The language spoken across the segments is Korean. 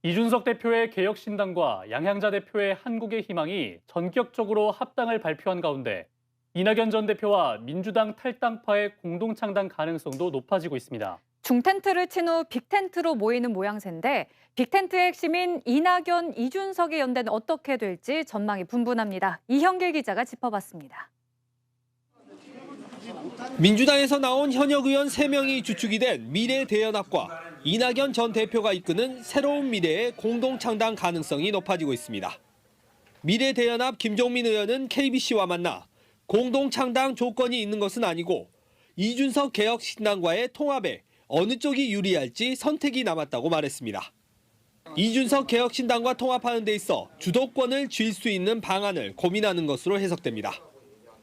이준석 대표의 개혁신당과 양향자 대표의 한국의 희망이 전격적으로 합당을 발표한 가운데 이낙연 전 대표와 민주당 탈당파의 공동창당 가능성도 높아지고 있습니다. 중텐트를 친 후 빅텐트로 모이는 모양새인데 빅텐트의 핵심인 이낙연, 이준석의 연대는 어떻게 될지 전망이 분분합니다. 이형길 기자가 짚어봤습니다. 민주당에서 나온 현역 의원 3명이 주축이 된 미래대연합과 이낙연 전 대표가 이끄는 새로운 미래의 공동창당 가능성이 높아지고 있습니다. 미래대연합 김종민 의원은 KBC와 만나 공동창당 조건이 있는 것은 아니고 이준석 개혁신당과의 통합에 어느 쪽이 유리할지 선택이 남았다고 말했습니다. 이준석 개혁신당과 통합하는 데 있어 주도권을 쥘 수 있는 방안을 고민하는 것으로 해석됩니다.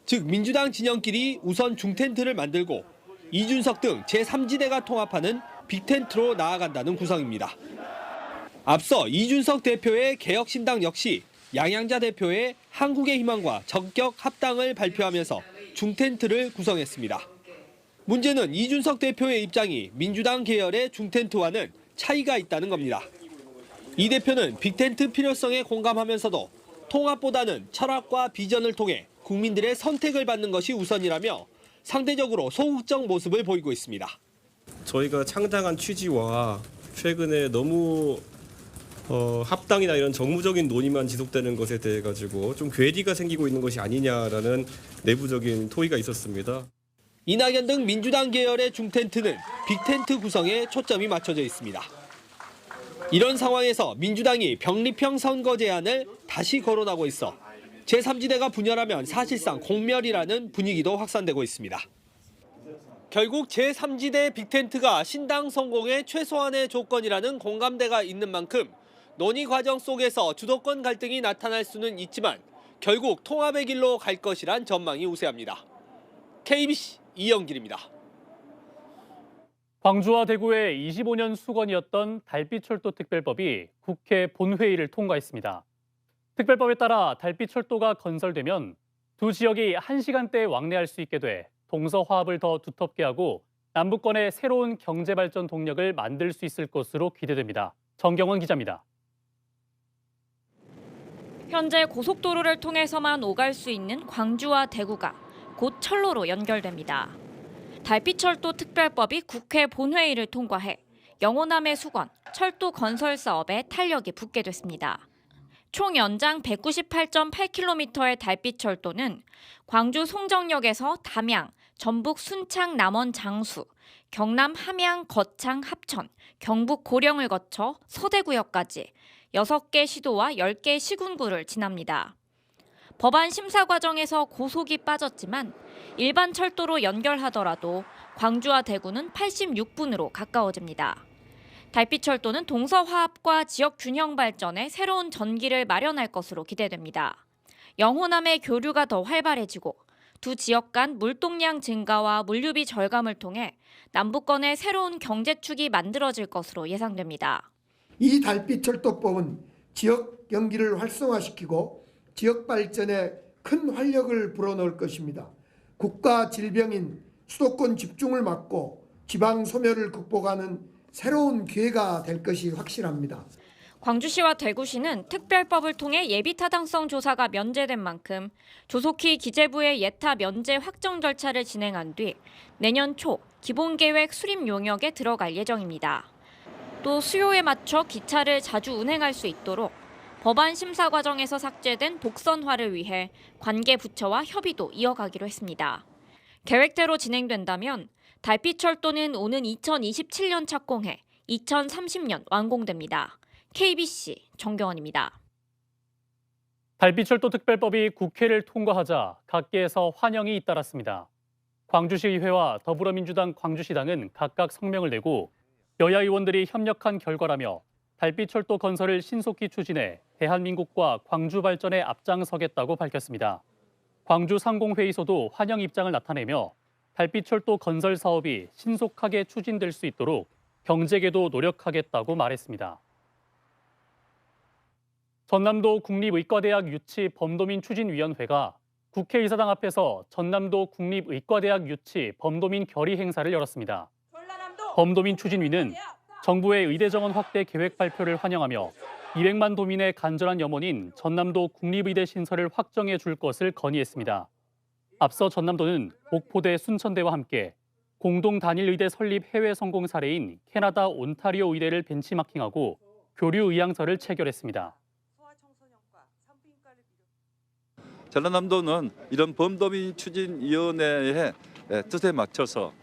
즉 민주당 진영끼리 우선 중텐트를 만들고 이준석 등 제3지대가 통합하는 빅텐트로 나아간다는 구성입니다. 앞서 이준석 대표의 개혁신당 역시 양향자 대표의 한국의 희망과 전격 합당을 발표하면서 중텐트를 구성했습니다. 문제는 이준석 대표의 입장이 민주당 계열의 중텐트와는 차이가 있다는 겁니다. 이 대표는 빅텐트 필요성에 공감하면서도 통합보다는 철학과 비전을 통해 국민들의 선택을 받는 것이 우선이라며 상대적으로 소극적 모습을 보이고 있습니다. 저희가 창당한 취지와 최근에 너무 합당이나 이런 정무적인 논의만 지속되는 것에 대해 가지고 좀 괴리가 생기고 있는 것이 아니냐라는 내부적인 토의가 있었습니다. 이낙연 등 민주당 계열의 중텐트는 빅텐트 구성에 초점이 맞춰져 있습니다. 이런 상황에서 민주당이 병립형 선거 제안을 다시 거론하고 있어 제3지대가 분열하면 사실상 공멸이라는 분위기도 확산되고 있습니다. 결국 제3지대 빅텐트가 신당 성공의 최소한의 조건이라는 공감대가 있는 만큼 논의 과정 속에서 주도권 갈등이 나타날 수는 있지만 결국 통합의 길로 갈 것이란 전망이 우세합니다. KBC 이영길입니다. 광주와 대구의 25년 수건이었던 달빛철도 특별법이 국회 본회의를 통과했습니다. 특별법에 따라 달빛철도가 건설되면 두 지역이 1시간대에 왕래할 수 있게 돼 동서 화합을 더 두텁게 하고 남북권의 새로운 경제발전 동력을 만들 수 있을 것으로 기대됩니다. 정경원 기자입니다. 현재 고속도로를 통해서만 오갈 수 있는 광주와 대구가 곧 철로로 연결됩니다. 달빛철도 특별법이 국회 본회의를 통과해 영호남의 수건, 철도 건설 사업에 탄력이 붙게 됐습니다. 총 연장 198.8km의 달빛철도는 광주 송정역에서 담양, 전북 순창 남원 장수, 경남 함양 거창 합천, 경북 고령을 거쳐 서대구역까지 6개 시도와 10개 시군구를 지납니다. 법안 심사 과정에서 고속이 빠졌지만 일반 철도로 연결하더라도 광주와 대구는 86분으로 가까워집니다. 달빛철도는 동서화합과 지역 균형 발전에 새로운 전기를 마련할 것으로 기대됩니다. 영호남의 교류가 더 활발해지고 두 지역 간 물동량 증가와 물류비 절감을 통해 남북권의 새로운 경제축이 만들어질 것으로 예상됩니다. 이 달빛철도법은 지역 경기를 활성화시키고 지역 발전에 큰 활력을 불어넣을 것입니다. 국가 질병인 수도권 집중을 막고 지방 소멸을 극복하는 새로운 기회가 될 것이 확실합니다. 광주시와 대구시는 특별법을 통해 예비타당성 조사가 면제된 만큼 조속히 기재부의 예타 면제 확정 절차를 진행한 뒤 내년 초 기본계획 수립 용역에 들어갈 예정입니다. 또 수요에 맞춰 기차를 자주 운행할 수 있도록 법안 심사 과정에서 삭제된 복선화를 위해 관계 부처와 협의도 이어가기로 했습니다. 계획대로 진행된다면 달빛철도는 오는 2027년 착공해 2030년 완공됩니다. KBC 정경원입니다. 달빛철도 특별법이 국회를 통과하자 각계에서 환영이 잇따랐습니다. 광주시의회와 더불어민주당 광주시당은 각각 성명을 내고 여야 의원들이 협력한 결과라며 달빛철도 건설을 신속히 추진해 대한민국과 광주 발전에 앞장서겠다고 밝혔습니다. 광주 상공회의소도 환영 입장을 나타내며 달빛철도 건설 사업이 신속하게 추진될 수 있도록 경제계도 노력하겠다고 말했습니다. 전남도 국립의과대학 유치 범도민 추진위원회가 국회의사당 앞에서 전남도 국립의과대학 유치 범도민 결의 행사를 열었습니다. 범도민 추진위는 정부의 의대 정원 확대 계획 발표를 환영하며 200만 도민의 간절한 염원인 전남도 국립의대 신설을 확정해 줄 것을 건의했습니다. 앞서 전남도는 목포대 순천대와 함께 공동 단일 의대 설립 해외 성공 사례인 캐나다 온타리오 의대를 벤치마킹하고 교류 의향서를 체결했습니다. 전라남도는 이런 범도민 추진위원회의 뜻에 맞춰서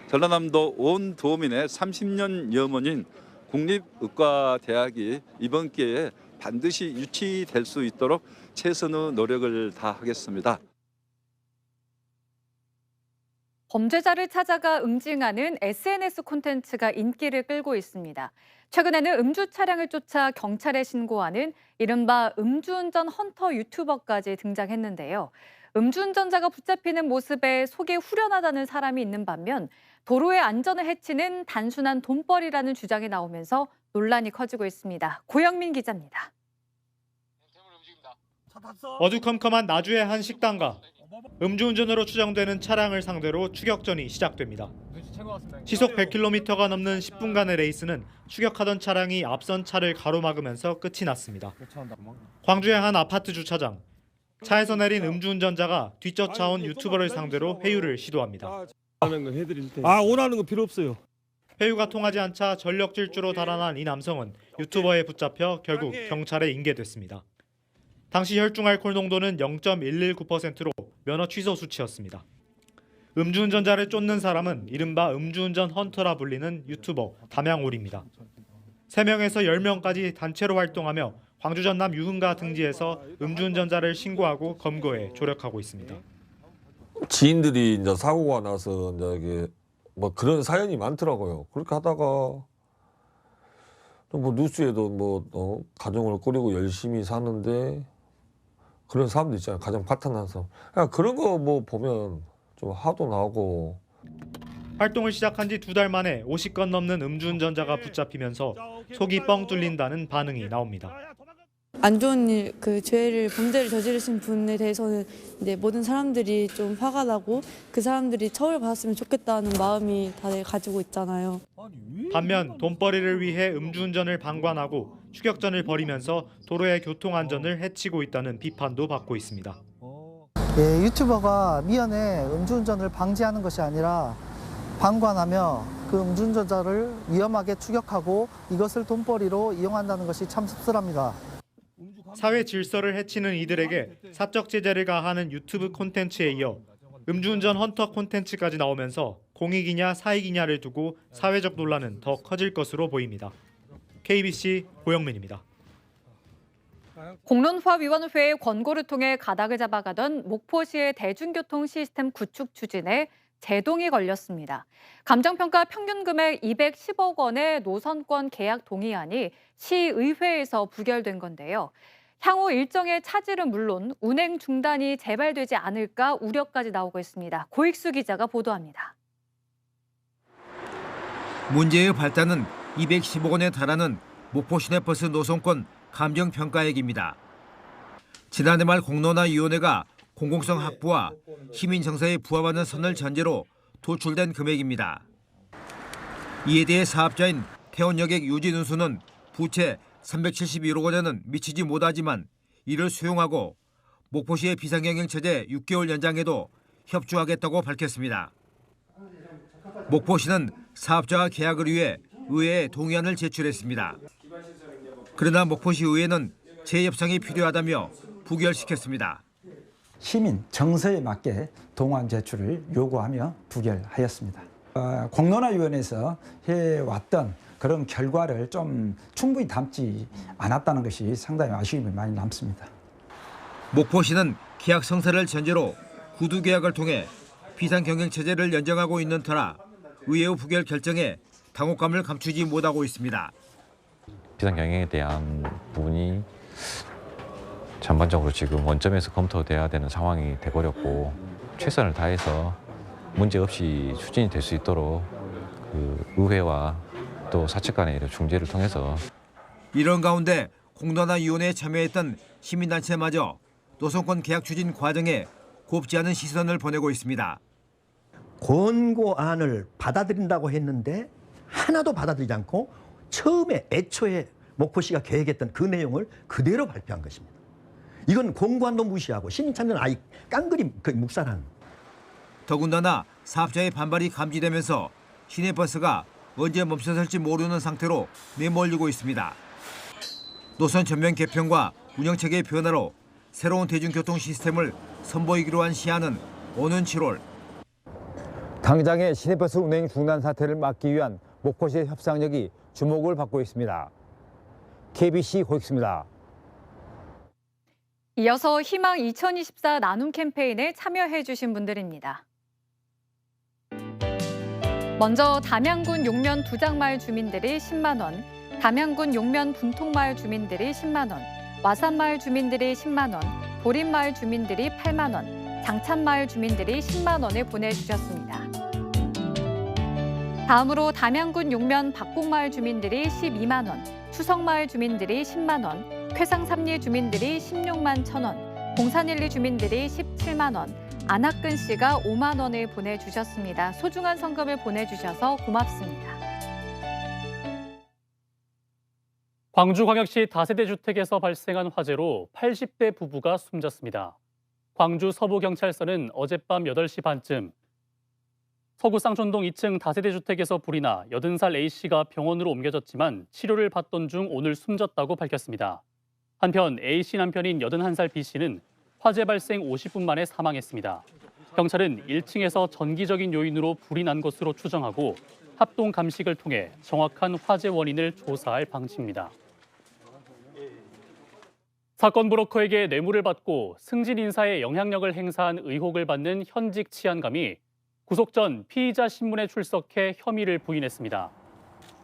전라남도 온 도민의 30년 염원인 국립의과대학이 이번 기회에 반드시 유치될 수 있도록 최선의 노력을 다하겠습니다. 범죄자를 찾아가 응징하는 SNS 콘텐츠가 인기를 끌고 있습니다. 최근에는 음주 차량을 쫓아 경찰에 신고하는 이른바 음주운전 헌터 유튜버까지 등장했는데요. 음주운전자가 붙잡히는 모습에 속이 후련하다는 사람이 있는 반면 도로의 안전을 해치는 단순한 돈벌이라는 주장이 나오면서 논란이 커지고 있습니다. 고영민 기자입니다. 어두컴컴한 나주의 한 식당가. 음주운전으로 추정되는 차량을 상대로 추격전이 시작됩니다. 시속 100km가 넘는 10분간의 레이스는 추격하던 차량이 앞선 차를 가로막으면서 끝이 났습니다. 광주의 한 아파트 주차장. 차에서 내린 음주운전자가 뒤쫓아온 유튜버를 상대로 회유를 시도합니다. 원하는 거 필요 없어요. 회유가 통하지 않자 전력 질주로 달아난 이 남성은 유튜버에 붙잡혀 결국 경찰에 인계됐습니다. 당시 혈중 알코올 농도는 0.119%로 면허 취소 수치였습니다. 음주운전자를 쫓는 사람은 이른바 음주운전 헌터라 불리는 유튜버 담양올입니다. 3명에서 10명까지 단체로 활동하며 광주 전남 유흥가 등지에서 음주운전자를 신고하고 검거에 조력하고 있습니다. 지인들이 이제 사고가 나서 이제 이게 뭐 그런 사연이 많더라고요. 그렇게 하다가 뭐 뉴스에도 가정을 꾸리고 열심히 사는데 그런 사람들 있잖아요. 가정 파탄난 사람. 그런 거 뭐 보면 좀 화도 나고. 활동을 시작한 지 2달 만에 50건 넘는 음주운전자가 붙잡히면서 속이 뻥 뚫린다는 반응이 나옵니다. 안 좋은 일, 범죄를 저지르신 분에 대해서는 이제 모든 사람들이 좀 화가 나고 그 사람들이 처벌받았으면 좋겠다는 마음이 다들 가지고 있잖아요. 반면 돈벌이를 위해 음주운전을 방관하고 추격전을 벌이면서 도로의 교통안전을 해치고 있다는 비판도 받고 있습니다. 예, 유튜버가 미연에 음주운전을 방지하는 것이 아니라 방관하며 그 음주운전자를 위험하게 추격하고 이것을 돈벌이로 이용한다는 것이 참 씁쓸합니다. 사회 질서를 해치는 이들에게 사적 제재를 가하는 유튜브 콘텐츠에 이어 음주운전 헌터 콘텐츠까지 나오면서 공익이냐 사익이냐를 두고 사회적 논란은 더 커질 것으로 보입니다. KBC 고영민입니다. 공론화위원회의 권고를 통해 가닥을 잡아가던 목포시의 대중교통 시스템 구축 추진에 제동이 걸렸습니다. 감정평가 평균 금액 210억 원의 노선권 계약 동의안이 시의회에서 부결된 건데요. 향후 일정의 차질은 물론 운행 중단이 재발되지 않을까 우려까지 나오고 있습니다. 고익수 기자가 보도합니다. 문제의 발단은 210억 원에 달하는 목포 시내버스 노선권 감정평가액입니다. 지난해 말 공론화위원회가 공공성 확보와 시민 정서에 부합하는 선을 전제로 도출된 금액입니다. 이에 대해 사업자인 태원여객 유진운수는 부채 371억 원에는 미치지 못하지만 이를 수용하고 목포시의 비상경영체제 6개월 연장에도 협조하겠다고 밝혔습니다. 목포시는 사업자와 계약을 위해 의회에 동의안을 제출했습니다. 그러나 목포시 의회는 재협상이 필요하다며 부결시켰습니다. 시민 정서에 맞게 동의안 제출을 요구하며 부결하였습니다. 공론화위원회에서 해왔던 그런 결과를 좀 충분히 담지 않았다는 것이 상당히 아쉬움이 많이 남습니다. 목포시는 계약 성사를 전제로 구두 계약을 통해 비상경영체제를 연장하고 있는 터라 의회의 부결 결정에 당혹감을 감추지 못하고 있습니다. 비상경영에 대한 부분이 전반적으로 지금 원점에서 검토돼야 되는 상황이 돼버렸고 최선을 다해서 문제없이 추진이 될 수 있도록 의회와 또 사측 간의 중재를 통해서 이런 가운데 공론화위원회에 참여했던 시민단체마저 노선권 계약 추진 과정에 곱지 않은 시선을 보내고 있습니다. 권고안을 받아들인다고 했는데 하나도 받아들이지 않고 처음에 애초에 목포시가 계획했던 그 내용을 그대로 발표한 것입니다. 이건 공관도 무시하고 시민참여는 아예 깡그리 묵살한. 더군다나 사업자의 반발이 감지되면서 시내버스가 언제 멈춰설지 모르는 상태로 내몰리고 있습니다. 노선 전면 개편과 운영체계의 변화로 새로운 대중교통 시스템을 선보이기로 한 시한은 오는 7월. 당장의 시내버스 운행 중단 사태를 막기 위한 목포시의 협상력이 주목을 받고 있습니다. KBC 고익수입니다. 이어서 희망 2024 나눔 캠페인에 참여해 주신 분들입니다. 먼저 담양군 용면 두장마을 주민들이 10만 원, 담양군 용면 분통마을 주민들이 10만 원, 와산마을 주민들이 10만 원, 보림마을 주민들이 8만 원, 장찬마을 주민들이 10만 원을 보내주셨습니다. 다음으로 담양군 용면 박곡마을 주민들이 12만 원, 추성마을 주민들이 10만 원, 쾌상삼리 주민들이 16만 1,000원, 봉산일리 주민들이 17만 원, 안학근 씨가 5만 원을 보내주셨습니다. 소중한 성금을 보내주셔서 고맙습니다. 광주광역시 다세대 주택에서 발생한 화재로 80대 부부가 숨졌습니다. 광주 서부경찰서는 어젯밤 8시 반쯤 서구 쌍촌동 2층 다세대 주택에서 불이 나 80살 A씨가 병원으로 옮겨졌지만 치료를 받던 중 오늘 숨졌다고 밝혔습니다. 한편 A씨 남편인 81살 B씨는 화재 발생 50분 만에 사망했습니다. 경찰은 1층에서 전기적인 요인으로 불이 난 것으로 추정하고 합동 감식을 통해 정확한 화재 원인을 조사할 방침입니다. 사건 브로커에게 뇌물을 받고 승진 인사에 영향력을 행사한 의혹을 받는 현직 치안감이 구속 전 피의자 신문에 출석해 혐의를 부인했습니다.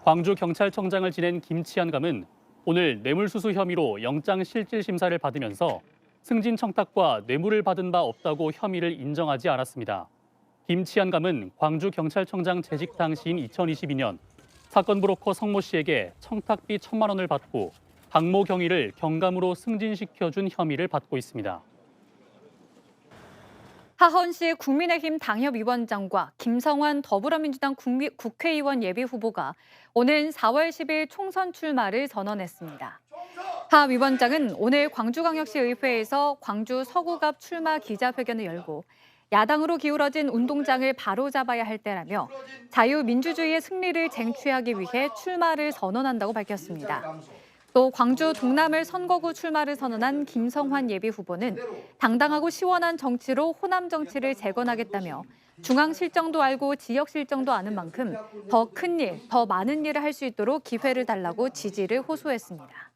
광주경찰청장을 지낸 김 치안감은 오늘 뇌물수수 혐의로 영장실질심사를 받으면서 승진 청탁과 뇌물을 받은 바 없다고 혐의를 인정하지 않았습니다. 김 치안감은 광주경찰청장 재직 당시인 2022년 사건 브로커 성모 씨에게 청탁비 1,000만 원을 받고 박모 경위를 경감으로 승진시켜준 혐의를 받고 있습니다. 하헌시 국민의힘 당협위원장과 김성환 더불어민주당 국회의원 예비후보가 오는 4월 10일 총선 출마를 선언했습니다. 하 위원장은 오늘 광주광역시 의회에서 광주 서구갑 출마 기자회견을 열고 야당으로 기울어진 운동장을 바로잡아야 할 때라며 자유민주주의의 승리를 쟁취하기 위해 출마를 선언한다고 밝혔습니다. 또 광주 동남을 선거구 출마를 선언한 김성환 예비후보는 당당하고 시원한 정치로 호남 정치를 재건하겠다며 중앙 실정도 알고 지역 실정도 아는 만큼 더 큰 일, 더 많은 일을 할 수 있도록 기회를 달라고 지지를 호소했습니다.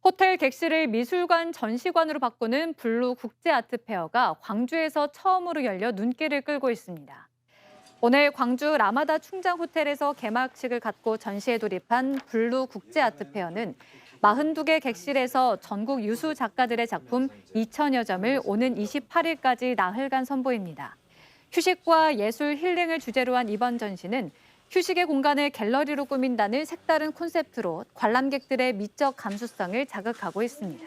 호텔 객실을 미술관 전시관으로 바꾸는 블루 국제 아트 페어가 광주에서 처음으로 열려 눈길을 끌고 있습니다. 오늘 광주 라마다 충장 호텔에서 개막식을 갖고 전시에 돌입한 블루 국제 아트 페어는 42개 객실에서 전국 유수 작가들의 작품 2,000여 점을 오는 28일까지 나흘간 선보입니다. 휴식과 예술, 힐링을 주제로 한 이번 전시는 휴식의 공간을 갤러리로 꾸민다는 색다른 콘셉트로 관람객들의 미적 감수성을 자극하고 있습니다.